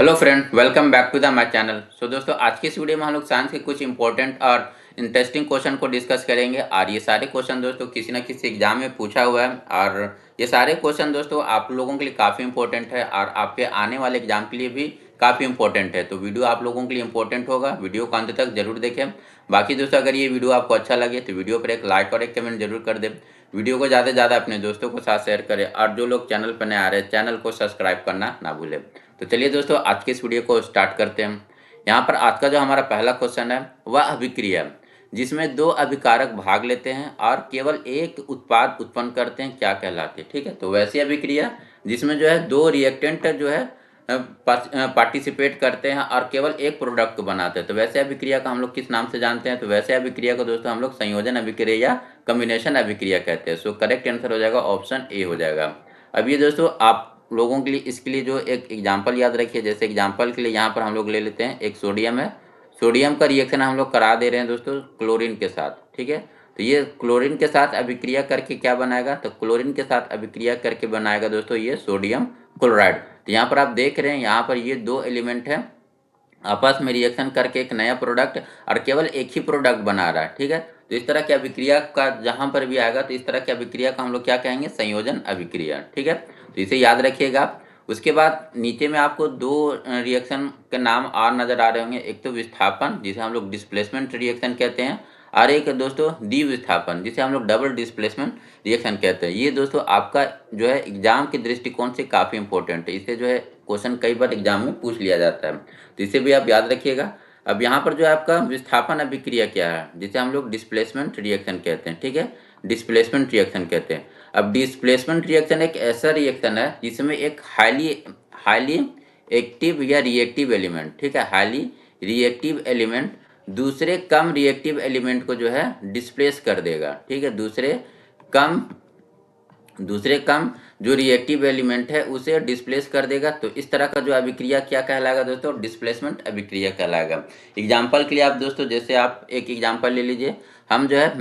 Hello friend, welcome back to the my channel. दोस्तों, आज की इस वीडियो में हम लोग साइंस के कुछ इंपॉर्टेंट और इंटरेस्टिंग क्वेश्चन को डिस्कस करेंगे। और ये सारे क्वेश्चन दोस्तों किसी ना किसी एग्जाम में पूछा हुआ है, और ये सारे क्वेश्चन दोस्तों आप लोगों के लिए काफ़ी इंपॉर्टेंट है और आपके आने वाले एग्जाम के लिए भी काफ़ी इंपॉर्टेंट है। तो वीडियो आप लोगों के लिए इंपॉर्टेंट होगा, वीडियो को अंत तक जरूर देखें। बाकी दोस्तों, अगर ये वीडियो आपको अच्छा लगे तो वीडियो पर एक लाइक और एक कमेंट जरूर कर दें। वीडियो को ज़्यादा से ज़्यादा अपने दोस्तों के साथ शेयर करें, और जो लोग चैनल पर नए आ रहे हैं चैनल को सब्सक्राइब करना ना भूलें। तो चलिए दोस्तों, आज के इस वीडियो को स्टार्ट करते हैं। यहाँ पर आज का जो हमारा पहला क्वेश्चन है वह अभिक्रिया, जिसमें दो अभिकारक भाग लेते हैं और केवल एक उत्पाद उत्पन्न करते हैं, क्या कहलाते हैं। ठीक है, तो वैसी अभिक्रिया जिसमें जो है दो रिएक्टेंट जो है पार्टिसिपेट करते हैं और केवल एक प्रोडक्ट बनाते हैं, तो वैसे अभिक्रिया का हम लोग किस नाम से जानते हैं। तो वैसे अभिक्रिया को दोस्तों हम लोग संयोजन अभिक्रिया या कॉम्बिनेशन अभिक्रिया कहते हैं। सो करेक्ट आंसर हो जाएगा ऑप्शन ए हो जाएगा। अब ये दोस्तों आप लोगों के लिए इसके लिए जो एक एग्जाम्पल याद रखिए। जैसे एग्जाम्पल के लिए यहाँ पर हम लोग ले लेते हैं, एक सोडियम है, सोडियम का रिएक्शन हम लोग करा दे रहे हैं दोस्तों क्लोरीन के साथ। ठीक है, तो ये क्लोरीन के साथ अभिक्रिया करके क्या बनाएगा, तो क्लोरीन के साथ अभिक्रिया करके बनाएगा दोस्तों ये सोडियम क्लोराइड। तो यहाँ पर आप देख रहे हैं, यहाँ पर ये दो एलिमेंट है आपस में रिएक्शन करके एक नया प्रोडक्ट और केवल एक ही प्रोडक्ट बना रहा है। ठीक है, तो इस तरह की अभिक्रिया का जहां पर भी आएगा तो इस तरह की अभिक्रिया का हम लोग क्या कहेंगे, संयोजन अभिक्रिया। ठीक है, तो इसे याद रखिएगा आप। उसके बाद नीचे में आपको दो रिएक्शन के नाम और नजर आ रहे होंगे। एक तो विस्थापन, जिसे हम लोग डिस्प्लेसमेंट रिएक्शन कहते हैं, और एक दोस्तों द्विविस्थापन, जिसे हम लोग डबल डिस्प्लेसमेंट रिएक्शन कहते हैं। ये दोस्तों आपका जो है एग्जाम के दृष्टिकोण से काफ़ी इंपॉर्टेंट है। इसे जो है क्वेश्चन कई बार एग्जाम में पूछ लिया जाता है, तो इसे भी आप याद रखिएगा। अब यहाँ पर जो है आपका विस्थापन अभिक्रिया क्या है, जिसे हम लोग डिस्प्लेसमेंट रिएक्शन कहते हैं। ठीक है, डिस्प्लेसमेंट रिएक्शन कहते हैं। अब डिस्प्लेसमेंट रिएक्शन एक ऐसा रिएक्शन है जिसमें एक हाईली एक्टिव या रिएक्टिव एलिमेंट, ठीक है, हाईली रिएक्टिव एलिमेंट दूसरे कम रिएक्टिव एलिमेंट को जो है डिस्प्लेस कर देगा। ठीक है, दूसरे कम जो रिएक्टिव एलिमेंट है उसे डिस्प्लेस कर देगा। तो इस तरह का जो अभिक्रिया क्या कहलाएगा दोस्तों, डिस्प्लेसमेंट अभिक्रिया कहलाएगा। एग्जाम्पल के लिए आप दोस्तों, जैसे आप एक एग्जाम्पल ले लीजिए, हम जो है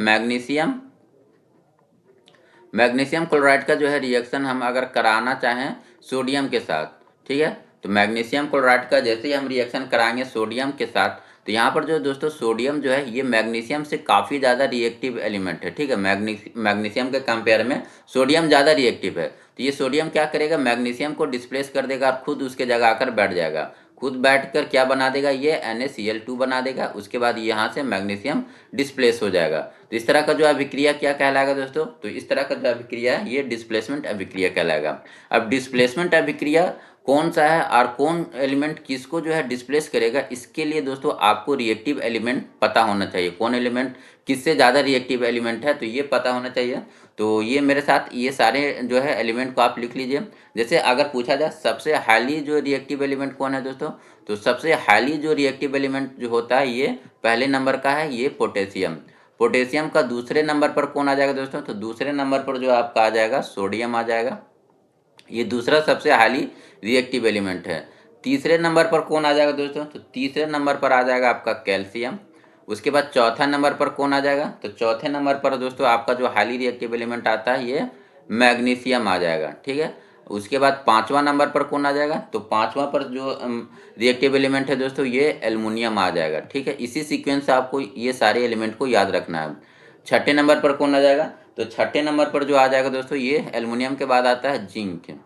मैग्नीशियम क्लोराइड का जो है रिएक्शन हम अगर कराना चाहें सोडियम के साथ। ठीक है, तो मैग्नीशियम क्लोराइड का जैसे ही हम रिएक्शन कराएंगे सोडियम के साथ, तो यहाँ पर जो दोस्तों सोडियम जो है ये मैग्नीशियम से काफ़ी ज़्यादा रिएक्टिव एलिमेंट है। ठीक है, मैग्नीशियम के कंपेयर में सोडियम ज़्यादा रिएक्टिव है। तो ये सोडियम क्या करेगा, मैग्नीशियम को डिस्प्लेस कर देगा और खुद उसके जगह आकर बैठ जाएगा। खुद बैठकर क्या बना देगा, ये NaCl2 बना देगा। उसके बाद यहाँ से मैग्नीशियम डिस्प्लेस हो जाएगा। तो इस तरह का जो अभिक्रिया क्या कहलाएगा दोस्तों, तो इस तरह का जो अभिक्रिया है ये डिस्प्लेसमेंट अभिक्रिया कहलाएगा। अब डिस्प्लेसमेंट अभिक्रिया कौन सा है और कौन एलिमेंट किसको जो है डिस्प्लेस करेगा, इसके लिए दोस्तों आपको रिएक्टिव एलिमेंट पता होना चाहिए। कौन एलिमेंट किससे ज़्यादा रिएक्टिव एलिमेंट है, तो ये पता होना चाहिए। तो ये मेरे साथ ये सारे जो है एलिमेंट को आप लिख लीजिए। जैसे अगर पूछा जाए सबसे हाईली जो रिएक्टिव एलिमेंट कौन है दोस्तों, तो सबसे हाईली जो रिएक्टिव एलिमेंट जो होता है ये पहले नंबर का है, ये पोटेशियम। पोटेशियम का दूसरे नंबर पर कौन आ जाएगा दोस्तों, तो दूसरे नंबर पर जो आपका आ जाएगा सोडियम आ जाएगा। ये दूसरा सबसे हाईली रिएक्टिव एलिमेंट है। तीसरे नंबर पर कौन आ जाएगा दोस्तों, तो तीसरे नंबर पर आ जाएगा आपका कैल्शियम। उसके बाद चौथा नंबर पर कौन आ जाएगा, तो चौथे नंबर पर दोस्तों आपका जो हाईली रिएक्टिव एलिमेंट आता है ये मैग्नीशियम आ जाएगा। ठीक है, उसके बाद पांचवा नंबर पर कौन आ जाएगा, तो पांचवा पर जो रिएक्टिव एलिमेंट है दोस्तों ये एल्युमिनियम आ जाएगा। ठीक है, इसी सीक्वेंस से आपको ये सारे एलिमेंट को याद रखना है। छठे नंबर पर कौन आ जाएगा, तो छठे नंबर पर जो आ जाएगा दोस्तों ये एल्युमिनियम के बाद आता है जिंक।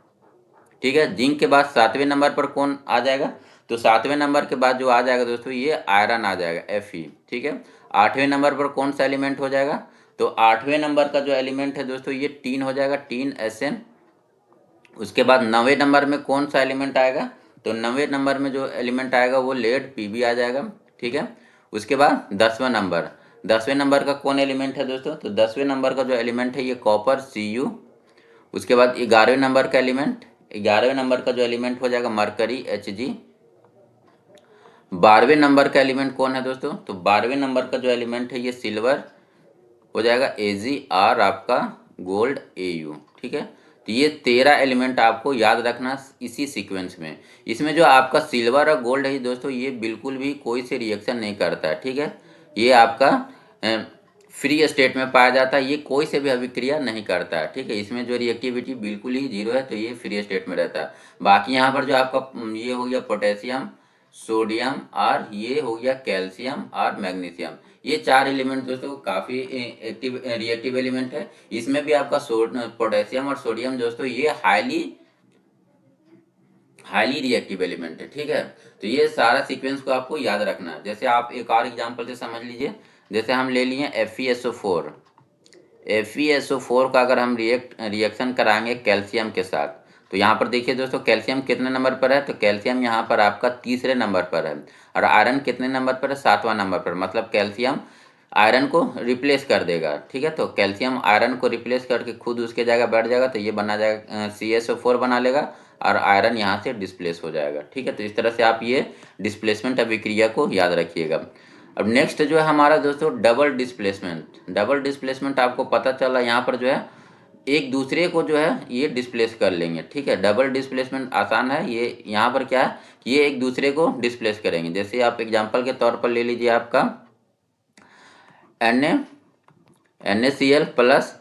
ठीक है, जिंक के बाद सातवें नंबर पर कौन आ जाएगा, तो सातवें नंबर के बाद जो आ जाएगा दोस्तों ये आयरन आ जाएगा Fe। ठीक है, आठवें नंबर पर कौन सा एलिमेंट हो जाएगा, तो आठवें नंबर का जो एलिमेंट है दोस्तों ये टीन हो जाएगा, टीन SN। उसके बाद नवे नंबर में कौन सा एलिमेंट आएगा, तो नवे नंबर में जो एलिमेंट आएगा वो लेड Pb आ जाएगा। ठीक है, उसके बाद दसवें नंबर का कौन एलिमेंट है दोस्तों, तो 10वें नंबर का जो एलिमेंट है ये कॉपर Cu। उसके बाद 11वें नंबर का एलिमेंट, 11वें नंबर का जो एलिमेंट हो जाएगा मरकरी Hg। 12वें नंबर का एलिमेंट कौन है दोस्तों, तो 12वें नंबर का जो एलिमेंट है ये सिल्वर हो जाएगा Ag, और आपका गोल्ड Au। ठीक है, तो ये 13 एलिमेंट आपको याद रखना इसी सीक्वेंस में। इसमें जो आपका सिल्वर और गोल्ड है दोस्तों ये बिल्कुल भी कोई से रिएक्शन नहीं करता है। ठीक है, ये आपका फ्री स्टेट में पाया जाता है, ये कोई से भी अभिक्रिया नहीं करता है, ठीक है। इसमें जो रिएक्टिविटी बिल्कुल ही जीरो है, तो ये फ्री स्टेट में रहता है। बाकी यहाँ पर जो आपका ये हो गया पोटेशियम, सोडियम और ये हो गया कैल्शियम और मैग्नीशियम, ये चार एलिमेंट दोस्तों काफ़ी एक्टिव रिएक्टिव एलिमेंट है। इसमें भी आपका पोटेशियम और सोडियम दोस्तों ये हाईली रिएक्टिव एलिमेंट है, ठीक है। तो ये सारा सीक्वेंस को आपको याद रखना है। जैसे आप एक और एग्जांपल से समझ लीजिए, जैसे हम ले लिए FeSO4। FeSO4 का अगर हम रिएक्शन कराएंगे कैल्शियम के साथ, तो यहाँ पर देखिए दोस्तों कैल्शियम कितने नंबर पर है, तो कैल्शियम यहाँ पर आपका तीसरे नंबर पर है। और आयरन कितने नंबर पर है, सातवां नंबर पर। मतलब कैल्शियम आयरन को रिप्लेस कर देगा, ठीक है। तो कैल्शियम आयरन को रिप्लेस करके खुद उसके जगह बैठ जाएगा, तो ये बना जाएगा CSO4 बना लेगा और आयरन यहाँ से डिस्प्लेस हो जाएगा, ठीक है। तो इस तरह से आप ये डिस्प्लेसमेंट अभिक्रिया को याद रखिएगा। अब नेक्स्ट जो है हमारा दोस्तों डबल डिस्प्लेसमेंट। डबल डिस्प्लेसमेंट आपको पता चला यहाँ पर जो है एक दूसरे को जो है ये डिस्प्लेस कर लेंगे, ठीक है। डबल डिस्प्लेसमेंट आसान है, ये यहाँ पर क्या है कि ये एक दूसरे को डिस्प्लेस करेंगे। जैसे आप एग्जांपल के तौर पर ले लीजिए आपका NaCl प्लस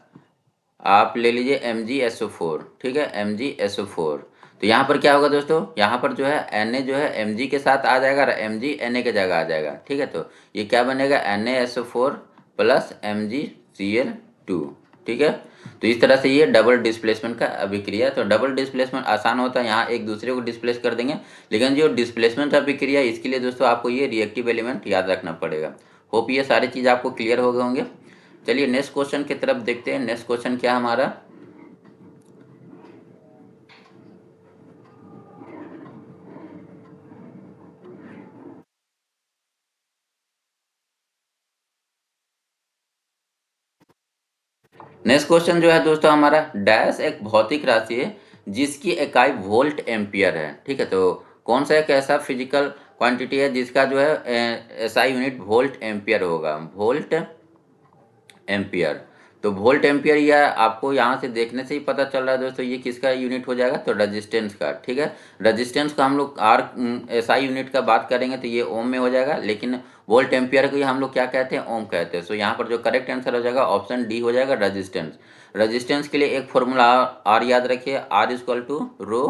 आप ले लीजिए MgSO4, ठीक है, MgSO4। तो यहाँ पर क्या होगा दोस्तों, यहाँ पर जो है Na जो है Mg के साथ आ जाएगा और Mg Na के जगह आ जाएगा, ठीक है। तो ये क्या बनेगा, NaSO4 प्लस MgCl2, ठीक है। तो इस तरह से ये डबल डिस्प्लेसमेंट का अभिक्रिया। तो डबल डिस्प्लेसमेंट आसान होता है, यहाँ एक दूसरे को डिस्प्लेस कर देंगे। लेकिन जो डिस्प्लेसमेंट अभिक्रिया इसके लिए दोस्तों आपको ये रिएक्टिव एलिमेंट याद रखना पड़ेगा। होप ये सारी चीज़ आपको क्लियर हो गए होंगे। चलिए नेक्स्ट क्वेश्चन की तरफ देखते हैं। नेक्स्ट क्वेश्चन क्या हमारा, नेक्स्ट क्वेश्चन जो है दोस्तों हमारा, डैश एक भौतिक राशि है जिसकी इकाई वोल्ट एम्पियर है, ठीक है। तो कौन सा एक ऐसा फिजिकल क्वांटिटी है जिसका जो है SI यूनिट वोल्ट एम्पियर होगा, वोल्ट एम्पियर। तो वोल्ट एम्पियर या आपको यहाँ से देखने से ही पता चल रहा है दोस्तों ये किसका यूनिट हो जाएगा, तो रेजिस्टेंस का, ठीक है। रेजिस्टेंस का हम लोग SI यूनिट का बात करेंगे तो ये ओम में हो जाएगा, लेकिन वोल्ट एम्पियर को हम लोग क्या कहते हैं, ओम कहते हैं। सो यहाँ पर जो करेक्ट आंसर हो जाएगा ऑप्शन डी हो जाएगा, रेजिस्टेंस। रेजिस्टेंस के लिए एक फॉर्मूला आर याद रखिए, R = ρ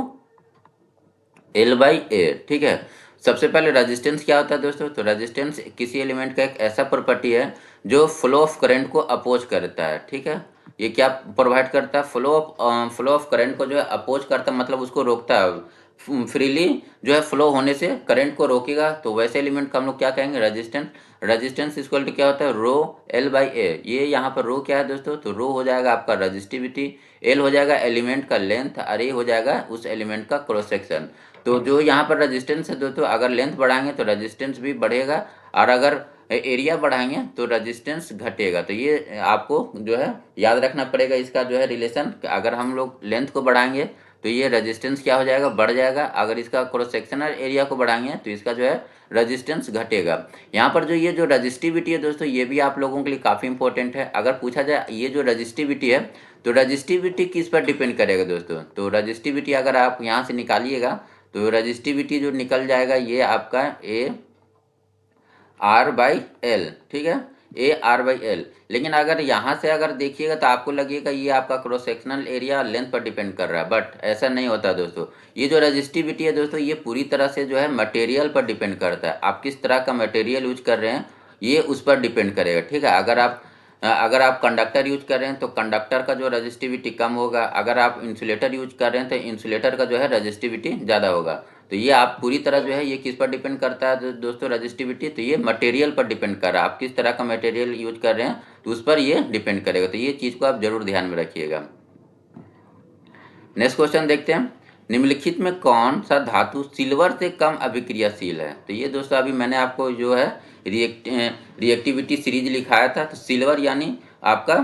L/A, ठीक है। सबसे पहले रेजिस्टेंस क्या होता है दोस्तों, तो रेजिस्टेंस किसी एलिमेंट का एक ऐसा प्रॉपर्टी है जो फ्लो ऑफ करंट को अपोज करता है, ठीक है। ये क्या प्रोवाइड करता है, फ्लो ऑफ करंट को जो है अपोज करता है, मतलब उसको रोकता है। फ्रीली जो है फ्लो होने से करंट को रोकेगा, तो वैसे एलिमेंट का हम लोग क्या कहेंगे, रेजिस्टेंस। रेजिस्टेंस इक्वल टू क्या होता है, ρ L/A। ये यहाँ पर रो क्या है दोस्तों, तो रो हो जाएगा आपका रेजिस्टिविटी, एल हो जाएगा एलिमेंट का लेंथ और ए हो जाएगा उस एलिमेंट का क्रॉस सेक्शन। तो जो यहाँ पर रेजिस्टेंस है दोस्तों, अगर लेंथ बढ़ाएंगे तो रेजिस्टेंस भी बढ़ेगा, और अगर एरिया बढ़ाएंगे तो रेजिस्टेंस घटेगा। तो ये आपको जो है याद रखना पड़ेगा इसका जो है रिलेशन। अगर हम लोग लेंथ को बढ़ाएंगे तो ये रेजिस्टेंस क्या हो जाएगा, बढ़ जाएगा। अगर इसका क्रॉस सेक्शनल एरिया को बढ़ाएंगे तो इसका जो है रेजिस्टेंस घटेगा। यहाँ पर जो ये जो रजिस्टिविटी है दोस्तों, ये भी आप लोगों के लिए काफ़ी इंपॉर्टेंट है। अगर पूछा जाए ये जो रजिस्टिविटी है, तो रजिस्टिविटी किस पर डिपेंड करेगा दोस्तों, तो रजिस्टिविटी अगर आप यहाँ से निकालिएगा तो रजिस्टिविटी जो निकल जाएगा ये आपका AR/L, ठीक है, AR/L। लेकिन अगर यहाँ से अगर देखिएगा तो आपको लगेगा ये आपका क्रॉस सेक्शनल एरिया लेंथ पर डिपेंड कर रहा है, बट ऐसा नहीं होता दोस्तों। ये जो रजिस्टिविटी है दोस्तों, ये पूरी तरह से जो है मटेरियल पर डिपेंड करता है। आप किस तरह का मटेरियल यूज कर रहे हैं ये उस पर डिपेंड करेगा, ठीक है। अगर आप कंडक्टर यूज कर रहे हैं तो कंडक्टर का जो रजिस्टिविटी कम होगा, अगर आप इंसुलेटर यूज कर रहे हैं तो इंसुलेटर का जो है रजिस्टिविटी ज़्यादा होगा। तो ये आप पूरी तरह जो है ये किस पर डिपेंड करता है दोस्तों, रजिस्टिविटी, तो ये मटेरियल पर डिपेंड कर रहा है। आप किस तरह का मटेरियल यूज कर रहे हैं तो उस पर ये डिपेंड करेगा। तो ये चीज़ को आप जरूर ध्यान में रखिएगा। नेक्स्ट क्वेश्चन देखते हैं, निम्नलिखित में कौन सा धातु सिल्वर से कम अभिक्रियाशील है। तो ये दोस्तों अभी मैंने आपको जो है रिएक्टिविटी सीरीज लिखाया था, तो सिल्वर यानी आपका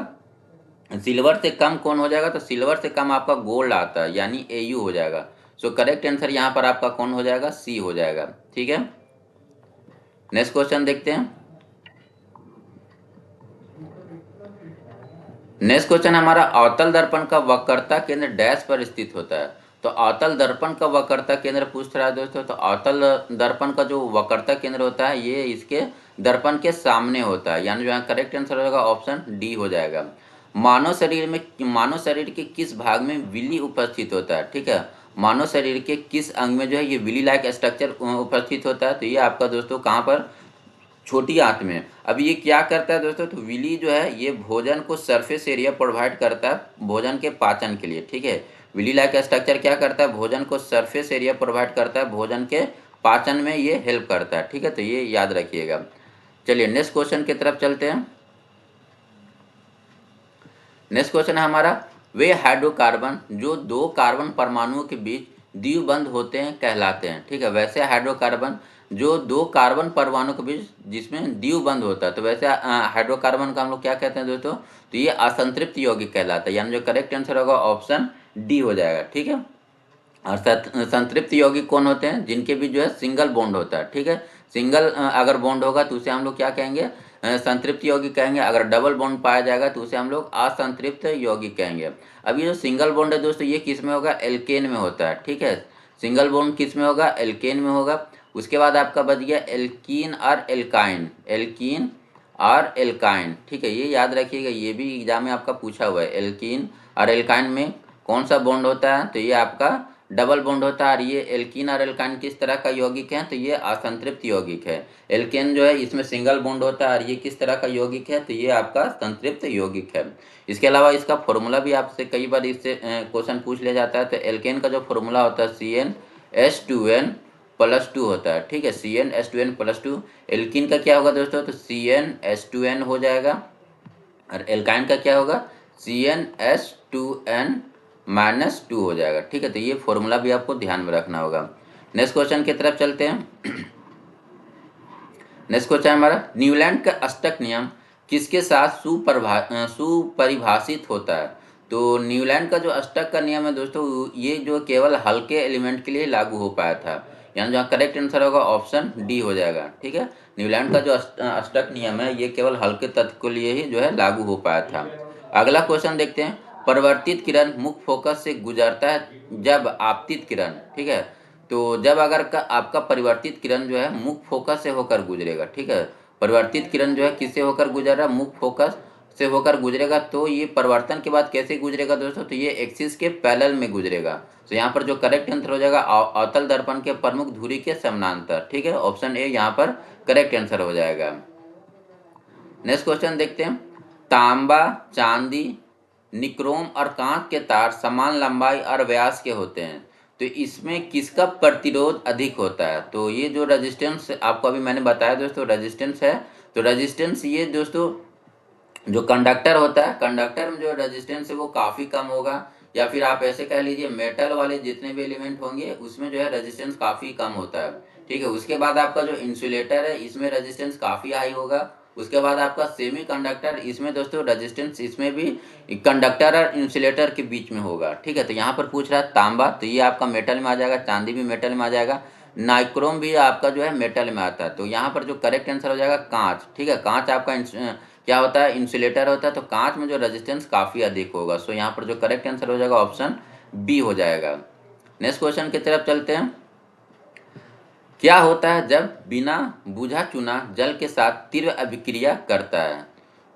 सिल्वर से कम कौन हो जाएगा, तो सिल्वर से कम आपका गोल्ड आता है यानी Au हो जाएगा। सो करेक्ट आंसर यहाँ पर आपका कौन हो जाएगा, सी हो जाएगा, ठीक है। नेक्स्ट क्वेश्चन देखते हैं। नेक्स्ट क्वेश्चन हमारा, अवतल दर्पण का वक्रता केंद्र डैश पर स्थित होता है। तो अवतल दर्पण का वक्रता केंद्र पूछ रहा है दोस्तों। तो अवतल दर्पण का जो वक्रता केंद्र होता है ये इसके दर्पण के सामने होता है, यानी जो है करेक्ट आंसर हो जाएगा ऑप्शन डी हो जाएगा। मानव शरीर के किस भाग में विली उपस्थित होता है, ठीक है, मानव शरीर के किस अंग में जो है ये विली लाइक स्ट्रक्चर उपस्थित होता है, तो ये आपका दोस्तों कहाँ पर, छोटी आंत में। अब ये क्या करता है दोस्तों, तो विली जो है ये भोजन को सरफेस एरिया प्रोवाइड करता है भोजन के पाचन के लिए, ठीक है। विली लाइक स्ट्रक्चर क्या करता है, भोजन को सरफेस एरिया प्रोवाइड करता है भोजन के पाचन में ये हेल्प करता है, ठीक है, तो ये याद रखिएगा। चलिए नेक्स्ट क्वेश्चन की तरफ चलते हैं। नेक्स्ट क्वेश्चन है हमारा, वे हाइड्रोकार्बन जो दो कार्बन परमाणुओं के बीच द्विबंध होते हैं कहलाते हैं, ठीक है। वैसे हाइड्रोकार्बन जो दो कार्बन परमाणु के बीच जिसमें द्विबंध होता है, तो वैसे हाइड्रोकार्बन का हम लोग क्या कहते हैं दोस्तों, तो ये असंतृप्त यौगिक कहलाता है, यानी जो करेक्ट आंसर होगा ऑप्शन डी हो जाएगा, ठीक है। और संतृप्त यौगिक कौन होते हैं, जिनके बीच जो है सिंगल बॉन्ड होता है, ठीक है। सिंगल अगर बॉन्ड होगा तो उसे हम लोग क्या कहेंगे, संतृप्त यौगिक कहेंगे। अगर डबल बॉन्ड पाया जाएगा तो उसे हम लोग असंतृप्त यौगिक कहेंगे। अब ये जो सिंगल बॉन्ड है दोस्तों ये किस में होगा, एल्केन में होता है, ठीक है। सिंगल बॉन्ड किस में होगा, एल्केन में होगा। उसके बाद आपका बच गया एल्कीन और एल्काइन, एल्कीन और एल्काइन, ठीक है, ये याद रखिएगा, ये भी एग्जाम में आपका पूछा हुआ है। एल्कीन और एल्काइन में कौन सा बॉन्ड होता है, तो ये आपका डबल बॉन्ड होता है। और ये एल्कीन और एल्काइन किस तरह का यौगिक है, तो ये असंतृप्त यौगिक है। एल्केन जो है इसमें सिंगल बॉन्ड होता है, और ये किस तरह का यौगिक है, तो ये आपका संतृप्त यौगिक है। इसके अलावा इसका फॉर्मूला भी आपसे कई बार इससे क्वेश्चन पूछ लिया जाता है। तो एल्केन का जो फॉर्मूला होता है CnH2n+2 होता है, ठीक है, CnH2n+2। एल्कीन का क्या होगा दोस्तों, तो CnH2n हो जाएगा। और एल्काइन का क्या होगा, CnH2n-2 हो जाएगा, ठीक है। तो ये फॉर्मूला भी आपको ध्यान में रखना होगा। नेक्स्ट क्वेश्चन की तरफ चलते हैं। नेक्स्ट क्वेश्चन हमारा, न्यूलैंड का अष्टक नियम किसके साथ सुपरिभाषित होता है। तो न्यूलैंड का जो अष्टक का नियम है दोस्तों ये जो केवल हल्के एलिमेंट के लिए लागू हो पाया था, यानी जो करेक्ट आंसर होगा ऑप्शन डी हो जाएगा, ठीक है। न्यूलैंड का जो अष्टक नियम है ये केवल हल्के तत्व के लिए ही जो है लागू हो पाया था। अगला क्वेश्चन देखते हैं, परिवर्तित किरण मुख्य फोकस से गुजरता है जब आपतित किरण, ठीक है, तो जब अगर आपका परिवर्तित किरण जो है मुख्य फोकस से होकर गुजरेगा, ठीक है, परिवर्तित किरण जो है किससे होकर गुजर रहा है, मुख्य फोकस से होकर गुजरेगा, तो ये परिवर्तन के बाद कैसे गुजरेगा दोस्तों, तो ये एक्सिस के पैरेलल में गुजरेगा। तो यहाँ पर जो करेक्ट आंसर हो जाएगा अवतल दर्पण के प्रमुख धुरी के समानांतर, ठीक है, ऑप्शन ए यहाँ पर करेक्ट आंसर हो जाएगा। नेक्स्ट क्वेश्चन देखते हैं, तांबा, चांदी, निक्रोम और कांच के तार समान लंबाई और व्यास के होते हैं, तो इसमें किसका प्रतिरोध अधिक होता है। तो ये जो रेजिस्टेंस आपको अभी मैंने बताया दोस्तों रेजिस्टेंस है, तो रेजिस्टेंस ये दोस्तों जो कंडक्टर होता है, कंडक्टर में जो रेजिस्टेंस है वो काफ़ी कम होगा, या फिर आप ऐसे कह लीजिए मेटल वाले जितने भी एलिमेंट होंगे उसमें जो है रेजिस्टेंस काफ़ी कम होता है, ठीक है। उसके बाद आपका जो इंसुलेटर है इसमें रेजिस्टेंस काफ़ी हाई होगा। उसके बाद आपका सेमी कंडक्टर, इसमें दोस्तों रेजिस्टेंस इसमें भी कंडक्टर और इंसुलेटर के बीच में होगा, ठीक है। तो यहाँ पर पूछ रहा है तांबा, तो ये आपका मेटल में आ जाएगा, चांदी भी मेटल में आ जाएगा, नाइक्रोम भी आपका जो है मेटल में आता है। तो यहाँ पर जो करेक्ट आंसर हो जाएगा कांच, ठीक है, कांच आपका क्या होता है, इंसुलेटर होता है, तो कांच में जो रेजिस्टेंस काफ़ी अधिक होगा। सो यहाँ पर जो करेक्ट आंसर हो जाएगा ऑप्शन बी हो जाएगा। नेक्स्ट क्वेश्चन की तरफ चलते हैं, क्या होता है जब बिना बुझा चूना जल के साथ तीव्र अभिक्रिया करता है।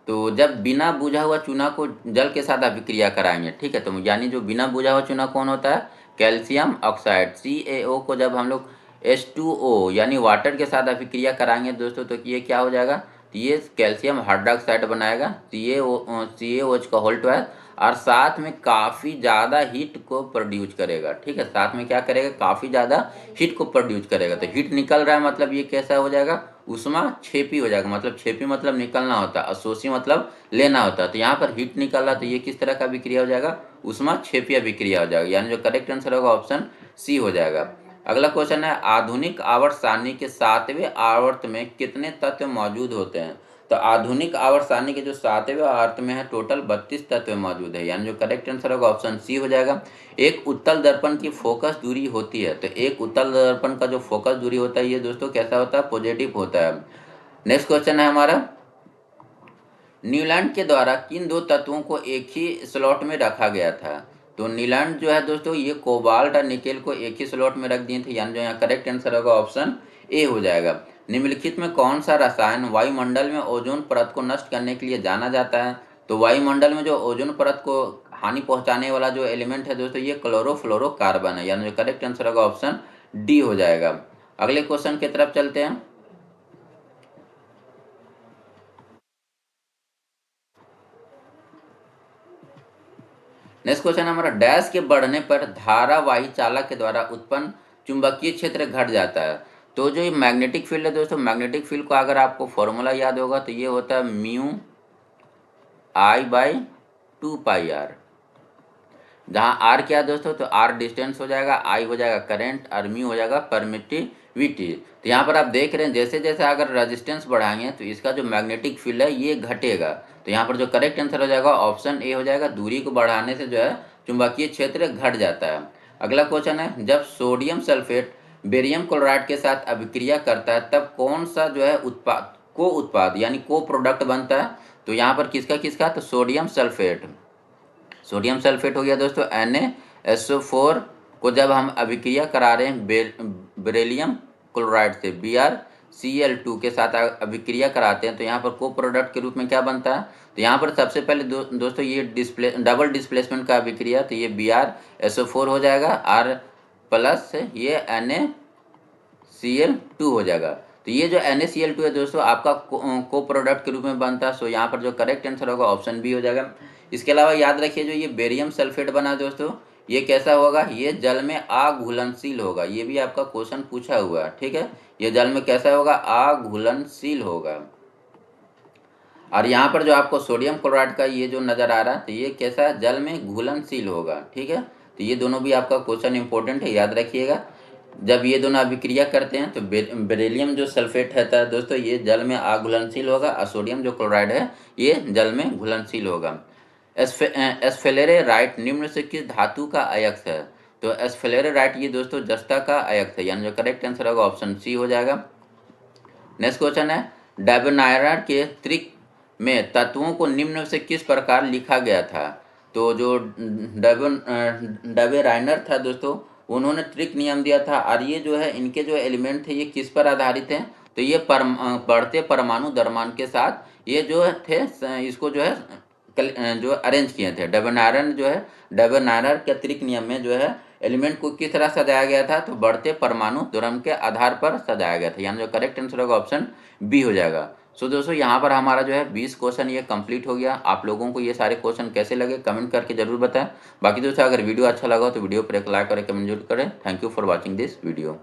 तो जब बिना बुझा हुआ चूना को जल के साथ अभिक्रिया कराएंगे, ठीक है, तो यानी जो बिना बुझा हुआ चूना कौन होता है, कैल्शियम ऑक्साइड CaO को जब हम लोग H2O यानी वाटर के साथ अभिक्रिया कराएंगे दोस्तों, तो ये क्या हो जाएगा, तो ये कैल्शियम हाइड्रोक्साइड बनाएगा, CaOH का होल 12, और साथ में काफ़ी ज़्यादा हीट को प्रोड्यूस करेगा, ठीक है, साथ में क्या करेगा, काफ़ी ज़्यादा हीट को प्रोड्यूस करेगा। तो हीट निकल रहा है मतलब ये कैसा हो जाएगा, उष्मा छेपी हो जाएगा, मतलब छेपी मतलब निकलना होता है, अशोषी मतलब लेना होता है। तो यहाँ पर हीट निकल रहा, तो ये किस तरह का अभिक्रिया हो जाएगा, उष्मा छेपी अभिक्रिया हो जाएगा, यानी जो करेक्ट आंसर होगा ऑप्शन सी हो जाएगा। अगला क्वेश्चन है, आधुनिक आवर्त सारणी के 7वें आवर्त में कितने तत्व मौजूद होते हैं। तो आधुनिक आवर्त सारणी के जो 7वें आवर्त में है टोटल 32 तत्व मौजूद है, यानी जो करेक्ट आंसर होगा ऑप्शन सी हो जाएगा। एक उत्तल दर्पण की फोकस दूरी होती है, तो एक उत्तल दर्पण का जो फोकस दूरी होता है ये दोस्तों कैसा होता है, पॉजिटिव होता है। नेक्स्ट क्वेश्चन है हमारा, न्यूलैंड के द्वारा किन दो तत्वों को एक ही स्लॉट में रखा गया था। तो नीलैंड जो है दोस्तों ये कोबाल्ट और निकेल को एक ही स्लॉट में रख दिए थे, यानी जो यहाँ करेक्ट आंसर होगा ऑप्शन ए हो जाएगा। निम्नलिखित में कौन सा रसायन वायुमंडल में ओजोन परत को नष्ट करने के लिए जाना जाता है? तो वायुमंडल में जो ओजोन परत को हानि पहुंचाने वाला जो एलिमेंट है दोस्तों ये क्लोरोफ्लोरोकार्बन है, यानी जो करेक्ट आंसर होगा ऑप्शन डी हो जाएगा। अगले क्वेश्चन की तरफ चलते हैं। नेक्स्ट क्वेश्चन हमारा, डैश के बढ़ने पर धारावाही चालक के द्वारा उत्पन्न चुंबकीय क्षेत्र घट जाता है। तो जो ये मैग्नेटिक फील्ड है दोस्तों, मैग्नेटिक फील्ड का अगर आपको फॉर्मूला याद होगा तो ये होता है mu I by 2 pi r, जहाँ आर क्या है दोस्तों, तो आर डिस्टेंस हो जाएगा, आई हो जाएगा करंट और म्यू हो जाएगा परमिटिविटी। तो यहाँ पर आप देख रहे हैं जैसे जैसे अगर रेजिस्टेंस बढ़ाएंगे तो इसका जो मैग्नेटिक फील्ड है ये घटेगा। तो यहाँ पर जो करेक्ट आंसर हो जाएगा ऑप्शन ए हो जाएगा, दूरी को बढ़ाने से जो है चुंबकीय क्षेत्र घट जाता है। अगला क्वेश्चन है, जब सोडियम सल्फेट बेरियम क्लोराइड के साथ अभिक्रिया करता है तब कौन सा जो है उत्पाद यानी को प्रोडक्ट बनता है? तो यहाँ पर किसका किसका, तो सोडियम सल्फेट हो गया दोस्तों NaSO4 को जब हम अभिक्रिया करा रहे हैं बेरिलियम क्लोराइड से BrCl2 के साथ अभिक्रिया कराते हैं तो यहाँ पर को प्रोडक्ट के रूप में क्या बनता है? तो यहाँ पर सबसे पहले दोस्तों ये डबल डिस्प्लेसमेंट का अभिक्रिया, तो ये BrSO4 हो जाएगा R प्लस ये NaCl2 हो जाएगा। तो ये जो NaCl2 है दोस्तों आपका को प्रोडक्ट के रूप में बनता है। सो यहाँ पर जो करेक्ट आंसर होगा ऑप्शन बी हो जाएगा। इसके अलावा याद रखिए जो ये बेरियम सल्फेट बना दोस्तों ये कैसा होगा, ये जल में अघुलनशील होगा। ये भी आपका क्वेश्चन पूछा हुआ है, ठीक है। ये जल में कैसा होगा, अघुलनशील होगा। और यहाँ पर जो आपको सोडियम क्लोराइड का ये जो नज़र आ रहा है तो ये कैसा है, जल में घुलनशील होगा, ठीक है। तो ये दोनों भी आपका क्वेश्चन इंपॉर्टेंट है, याद रखिएगा। जब ये दोनों अभिक्रिया करते हैं तो बेरिलियम जो सल्फेट रहता है दोस्तों ये जल में अघुलनशील होगा और सोडियम जो क्लोराइड है ये जल में घुलनशील होगा। एस्फेलेरेराइट निम्न से किस धातु का अयस्क है? तो एस्फेलेरेराइट ये दोस्तों जस्ता का अयस्क है, यानी जो करेक्ट आंसर होगा ऑप्शन सी हो जाएगा। नेक्स्ट क्वेश्चन है, डेबनायरा के त्रिक में तत्वों को निम्न से किस प्रकार लिखा गया था? तो जो डेबेराइनर था दोस्तों उन्होंने ट्रिक नियम दिया था और ये जो है इनके जो एलिमेंट थे ये किस पर आधारित हैं? तो ये बढ़ते परमाणु द्रव्यमान के साथ ये जो थे इसको जो है जो अरेंज किए थे। डेबनायरर के त्रिक नियम में जो है एलिमेंट को किस तरह सजाया गया था? तो बढ़ते परमाणु द्रव्यमान के आधार पर सजाया गया था, यानी जो करेक्ट आंसर होगा ऑप्शन बी हो जाएगा। सो दोस्तों यहाँ पर हमारा जो है 20 क्वेश्चन ये कंप्लीट हो गया। आप लोगों को ये सारे क्वेश्चन कैसे लगे कमेंट करके जरूर बताएं। बाकी दोस्तों अगर वीडियो अच्छा लगा तो वीडियो पर एक लाइक और कमेंट जरूर करें। Thank you for watching this video.